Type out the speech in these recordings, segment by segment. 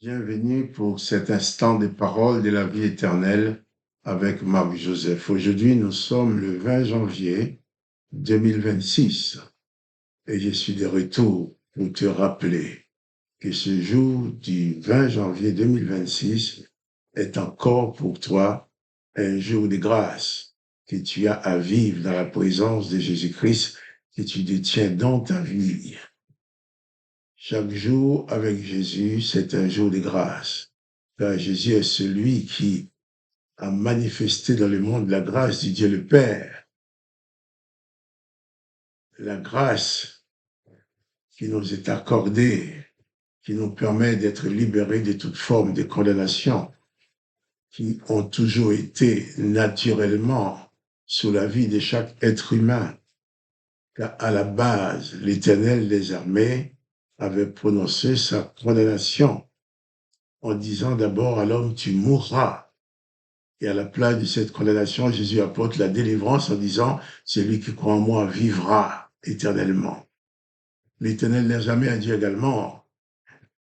Bienvenue pour cet instant des paroles de la vie éternelle avec Marc-Joseph. Aujourd'hui, nous sommes le 20 janvier 2026 et je suis de retour pour te rappeler que ce jour du 20 janvier 2026 est encore pour toi un jour de grâce que tu as à vivre dans la présence de Jésus-Christ que tu détiens dans ta vie. Chaque jour avec Jésus, c'est un jour de grâce. Car Jésus est celui qui a manifesté dans le monde la grâce de Dieu le Père. La grâce qui nous est accordée, qui nous permet d'être libérés de toute forme de condamnation, qui ont toujours été naturellement sous la vie de chaque être humain. Car à la base, l'Éternel des armées avait prononcé sa condamnation en disant d'abord à l'homme, tu mourras. Et à la place de cette condamnation, Jésus apporte la délivrance en disant, celui qui croit en moi vivra éternellement. L'Éternel n'a jamais dit également,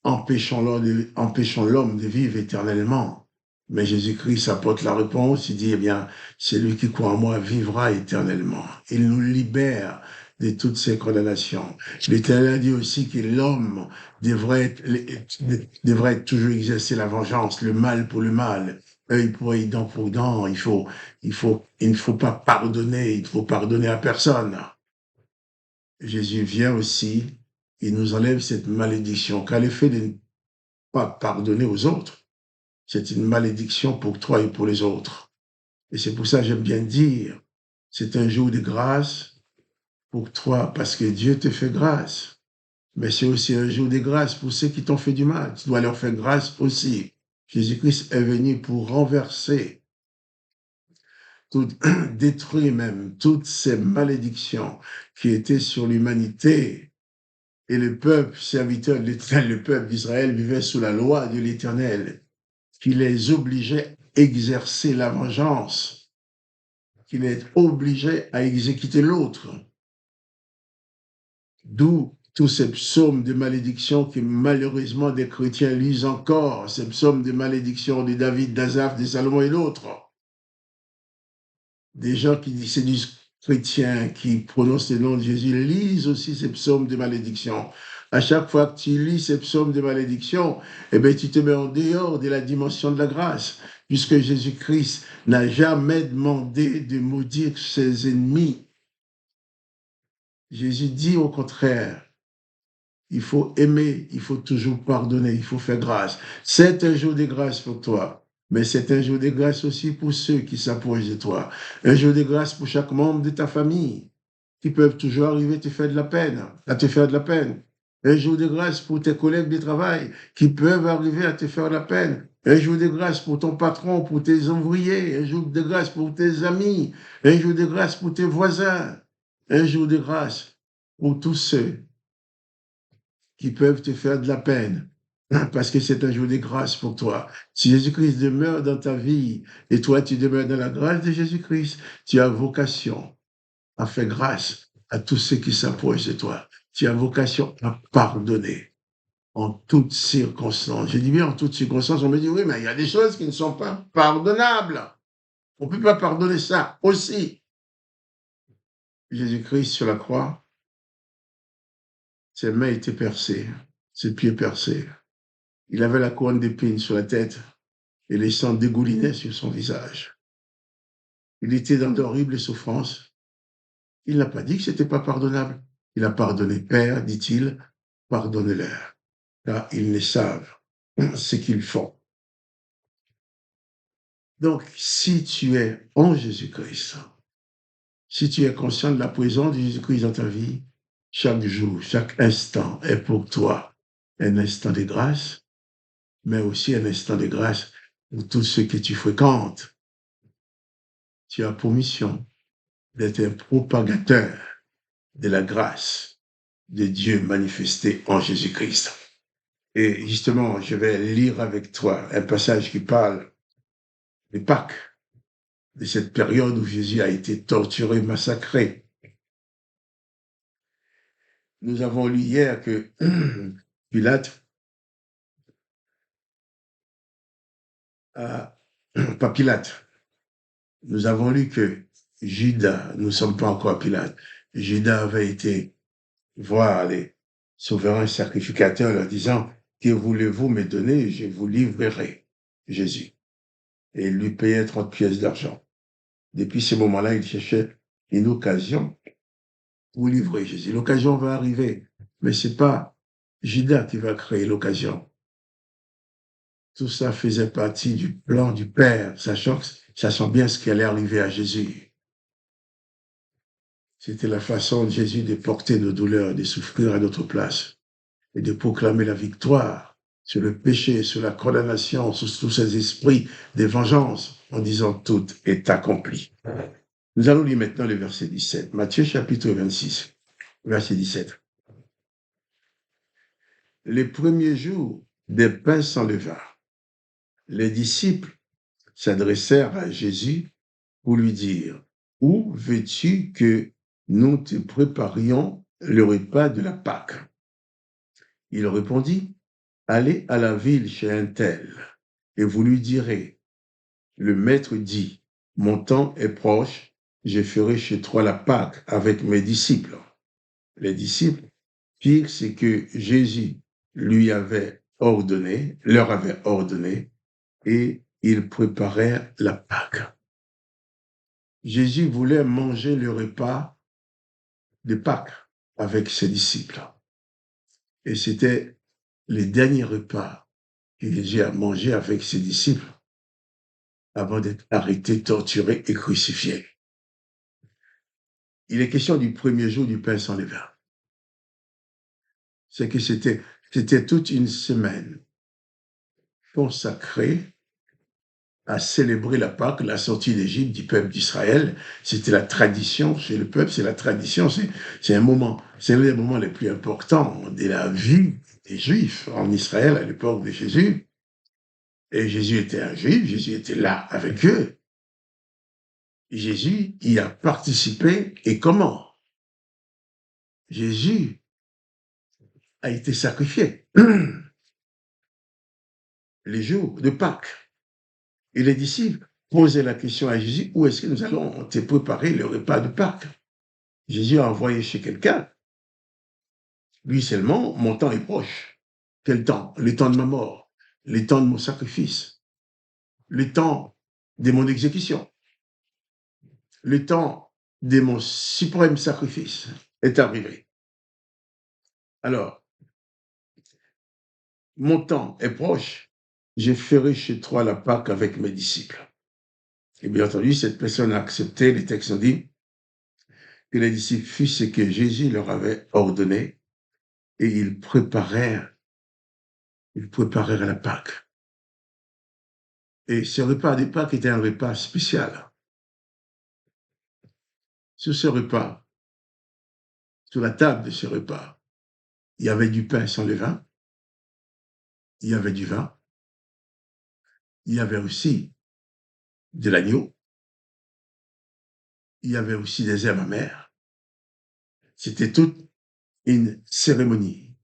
empêchons l'homme de vivre éternellement. Mais Jésus-Christ apporte la réponse, il dit, eh bien, celui qui croit en moi vivra éternellement. Il nous libère de toutes ces condamnations. L'Éternel dit aussi que l'homme devrait toujours exercer la vengeance, le mal pour le mal, œil pour œil, dent pour dent. Il ne faut pas pardonner, il ne faut pardonner à personne. Jésus vient aussi, il nous enlève cette malédiction, car le fait de ne pas pardonner aux autres, c'est une malédiction pour toi et pour les autres. Et c'est pour ça que j'aime bien dire, c'est un jour de grâce pour toi, parce que Dieu te fait grâce. Mais c'est aussi un jour de grâce pour ceux qui t'ont fait du mal. Tu dois leur faire grâce aussi. Jésus-Christ est venu pour renverser, détruire même toutes ces malédictions qui étaient sur l'humanité. Et le peuple serviteur de l'Éternel, le peuple d'Israël vivait sous la loi de l'Éternel, qui les obligeait à exercer la vengeance, qui les obligeait à exécuter l'autre. D'où tous ces psaumes de malédiction que malheureusement des chrétiens lisent encore, ces psaumes de malédiction de David, d'Azaph, de Salomon et d'autres. Des gens qui disent chrétiens, qui prononcent le nom de Jésus, lisent aussi ces psaumes de malédiction. À chaque fois que tu lis ces psaumes de malédiction, eh bien, tu te mets en dehors de la dimension de la grâce, puisque Jésus-Christ n'a jamais demandé de maudire ses ennemis. Jésus dit au contraire, il faut aimer, il faut toujours pardonner, il faut faire grâce. C'est un jour de grâce pour toi, mais c'est un jour de grâce aussi pour ceux qui s'approchent de toi. Un jour de grâce pour chaque membre de ta famille, qui peuvent toujours arriver à te faire de la peine, à te faire de la peine. Un jour de grâce pour tes collègues de travail, qui peuvent arriver à te faire de la peine. Un jour de grâce pour ton patron, pour tes ouvriers. Un jour de grâce pour tes amis. Un jour de grâce pour tes voisins. Un jour de grâce pour tous ceux qui peuvent te faire de la peine, parce que c'est un jour de grâce pour toi. Si Jésus-Christ demeure dans ta vie et toi tu demeures dans la grâce de Jésus-Christ, tu as vocation à faire grâce à tous ceux qui s'approchent de toi. Tu as vocation à pardonner en toutes circonstances. Je dis bien en toutes circonstances, on me dit oui, mais il y a des choses qui ne sont pas pardonnables. On ne peut pas pardonner ça aussi. Jésus-Christ sur la croix, ses mains étaient percées, ses pieds percés. Il avait la couronne d'épines sur la tête et les sangs dégoulinaient sur son visage. Il était dans d'horribles souffrances. Il n'a pas dit que ce n'était pas pardonnable. Il a pardonné. Père, dit-il, pardonne-leur, car ils ne savent ce qu'ils font. Donc, si tu es en Jésus-Christ, si tu es conscient de la présence de Jésus-Christ dans ta vie, chaque jour, chaque instant est pour toi un instant de grâce, mais aussi un instant de grâce pour tous ceux que tu fréquentes. Tu as pour mission d'être un propagateur de la grâce de Dieu manifestée en Jésus-Christ. Et justement, je vais lire avec toi un passage qui parle de Pâques, de cette période où Jésus a été torturé, massacré. Nous avons lu hier que Pilate pas Pilate. Nous avons lu que Judas, nous ne sommes pas encore à Pilate, Judas avait été voir les souverains sacrificateurs leur disant, que voulez-vous me donner, je vous livrerai Jésus. Et il lui payait 30 pièces d'argent. Depuis ce moment-là, il cherchait une occasion pour livrer Jésus. L'occasion va arriver, mais ce n'est pas Judas qui va créer l'occasion. Tout ça faisait partie du plan du Père, sachant bien ce qui allait arriver à Jésus. C'était la façon de Jésus de porter nos douleurs, de souffrir à notre place et de proclamer la victoire sur le péché, sur la condamnation, sur tous ces esprits de vengeance, en disant tout est accompli. Nous allons lire maintenant le verset 17. Matthieu chapitre 26, verset 17. Les premiers jours des pains sans levain, les disciples s'adressèrent à Jésus pour lui dire, « Où veux-tu que nous te préparions le repas de la Pâque ?» Il répondit, « Allez à la ville chez un tel, et vous lui direz, le maître dit, mon temps est proche, je ferai chez toi la Pâque avec mes disciples. » Les disciples firent ce que Jésus leur avait ordonné, et ils préparèrent la Pâque. Jésus voulait manger le repas de Pâques avec ses disciples. Et c'était le dernier repas que Jésus a mangé avec ses disciples avant d'être arrêté, torturé et crucifié. Il est question du premier jour du pain sans levain. C'est que c'était toute une semaine consacrée à célébrer la Pâque, la sortie d'Égypte du peuple d'Israël. C'était la tradition chez le peuple, c'est la tradition, c'est un moment, c'est l'un des moments les plus importants de la vie des Juifs en Israël à l'époque de Jésus. Et Jésus était un Juif, Jésus était là avec eux. Jésus y a participé, et comment? Jésus a été sacrifié les jours de Pâques. Et les disciples posaient la question à Jésus, où est-ce que nous allons te préparer le repas de Pâques? Jésus a envoyé chez quelqu'un. Lui seulement, mon temps est proche. Quel temps? Le temps de ma mort, le temps de mon sacrifice, le temps de mon exécution, le temps de mon suprême sacrifice est arrivé. Alors, mon temps est proche, je ferai chez toi la Pâque avec mes disciples. Et bien entendu, cette personne a accepté, les textes ont dit, que les disciples fissent ce que Jésus leur avait ordonné et ils préparèrent la Pâque. Et ce repas de Pâques était un repas spécial. Sur ce repas, sur la table de ce repas, il y avait du pain sans levain, il y avait du vin, il y avait aussi de l'agneau, il y avait aussi des herbes amères. C'était toute une cérémonie.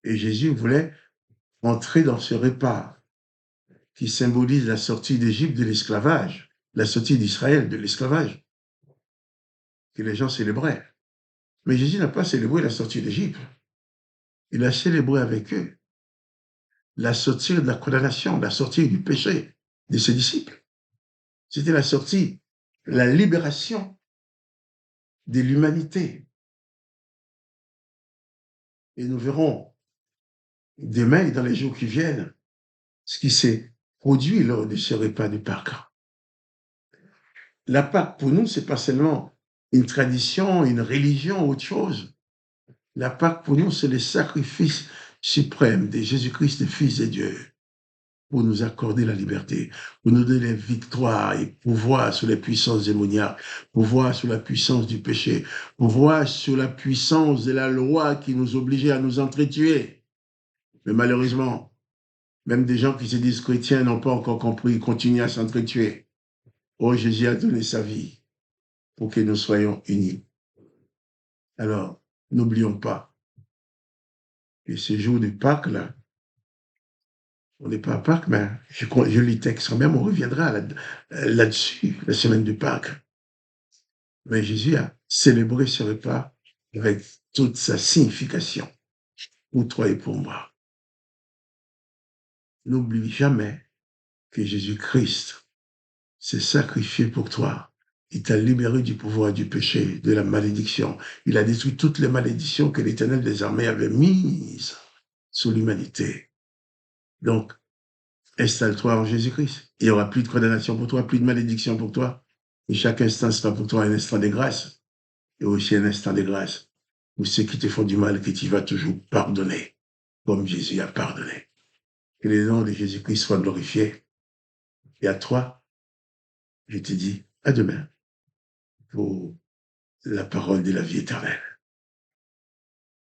Et Jésus voulait entrer dans ce repas qui symbolise la sortie d'Égypte de l'esclavage, la sortie d'Israël de l'esclavage, que les gens célébraient. Mais Jésus n'a pas célébré la sortie d'Égypte. Il a célébré avec eux la sortie de la condamnation, la sortie du péché de ses disciples. C'était la sortie, la libération de l'humanité. Et nous verrons demain et dans les jours qui viennent ce qui s'est produit lors de ce repas de Pâques. La Pâque, pour nous, ce n'est pas seulement une tradition, une religion ou autre chose. La Pâque, pour nous, c'est le sacrifice suprême de Jésus-Christ, le Fils de Dieu, pour nous accorder la liberté, pour nous donner victoire et pouvoir sur les puissances démoniaques, pouvoir sur la puissance du péché, pouvoir sur la puissance de la loi qui nous obligeait à nous entretuer. Mais malheureusement, même des gens qui se disent chrétiens n'ont pas encore compris, ils continuent à s'entretuer. Oh, Jésus a donné sa vie pour que nous soyons unis. Alors, n'oublions pas que ce jour de Pâques-là On n'est pas à Pâques, mais je lis texte quand même, on reviendra là-dessus, la semaine de Pâques. Mais Jésus a célébré ce repas avec toute sa signification, pour toi et pour moi. N'oublie jamais que Jésus-Christ s'est sacrifié pour toi. Il t'a libéré du pouvoir du péché, de la malédiction. Il a détruit toutes les malédictions que l'Éternel des armées avait mises sur l'humanité. Donc, installe-toi en Jésus-Christ. Il n'y aura plus de condamnation pour toi, plus de malédiction pour toi. Et chaque instant sera pour toi un instant de grâce. Et aussi un instant de grâce pour ceux qui te font du mal, que tu vas toujours pardonner, comme Jésus a pardonné. Que le nom de Jésus-Christ soit glorifié. Et à toi, je te dis à demain pour la parole de la vie éternelle.